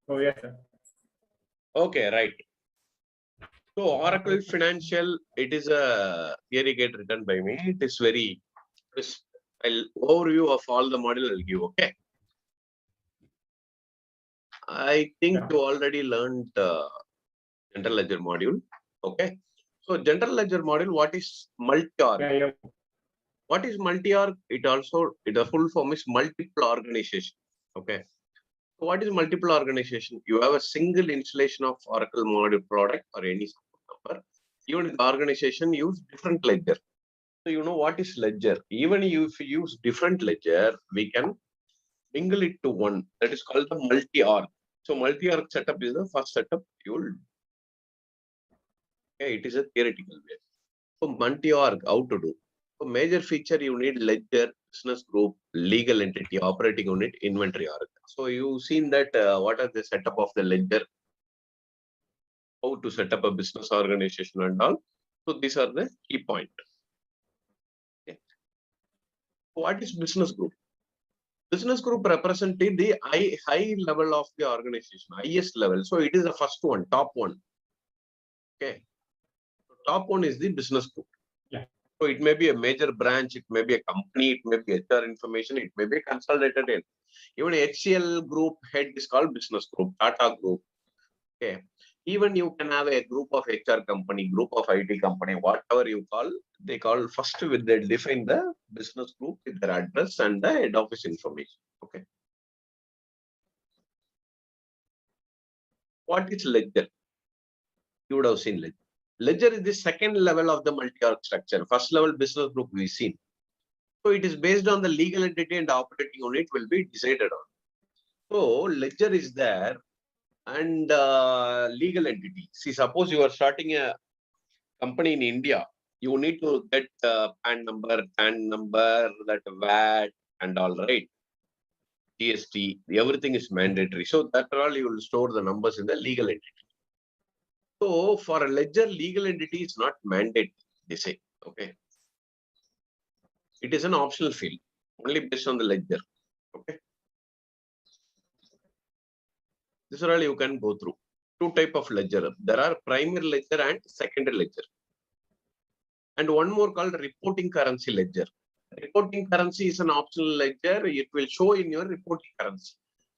Oh, yes, sir. Okay, right. So Oracle Financial, it is a theory get written by me. It is very, I'll overview of all the module I'll give. Okay. I think Yeah. you already learned general ledger module. Okay. So general ledger module, what is multi-org? Yeah, yeah. What is multi-org? The full form is multiple organization. Okay. So what is multiple organization? You have a single installation of Oracle module product or any number. Even if the organization use different ledger. So you know what is ledger. Even if you use different ledger, we can mingle it to one. That is called the multi-org. So multi-org setup is the first setup you will. Okay, it is a theoretical way. So multi-org, how to do? So major feature you need ledger, business group, legal entity, operating unit, inventory org. So you've seen that what are the setup of the ledger, how to set up a business organization and all. So these are the key point. Okay. What is business group? Business group representing the high level of the organization, highest level. So it is the first one, top one. Okay. So top one is the business group. Yeah. So it may be a major branch, it may be a company, it may be HR information, it may be consolidated in. Even HCL group head is called business group, Tata group. Okay. Even you can have a group of HR company, group of IT company, whatever you call, they call first with they define the business group with their address and the head office information. Okay. What is ledger? You would have seen ledger. Ledger is the second level of the multi-org structure. First level business group we've seen. So it is based on the legal entity and operating unit will be decided on. So ledger is there and legal entity. See, suppose you are starting a company in India, you need to get PAN number, that VAT and all, right? GST, everything is mandatory. So that all you will store the numbers in the legal entity. So for a ledger, legal entity is not mandate, they say. Okay. It is an optional field, only based on the ledger. Okay. This is all you can go through. Two type of ledger. There are primary ledger and secondary ledger. And one more called reporting currency ledger. Reporting currency is an optional ledger. It will show in your reporting currency.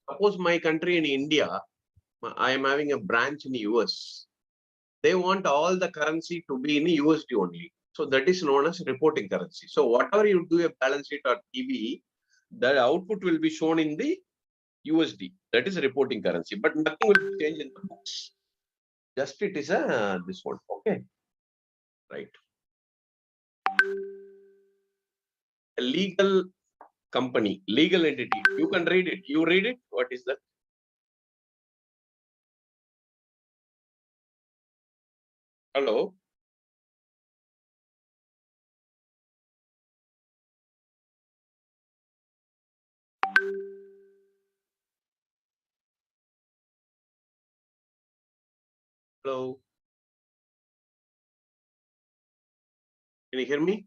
Suppose my country in India, I am having a branch in the US. They want all the currency to be in USD only. So that is known as reporting currency. So whatever you do a balance sheet or TV, the output will be shown in the USD. That is reporting currency, but nothing will change in the books. Just it is a this one. Okay, right. A legal company, legal entity. You can read it. You read it. What is that? Hello. Hello. Can you hear me?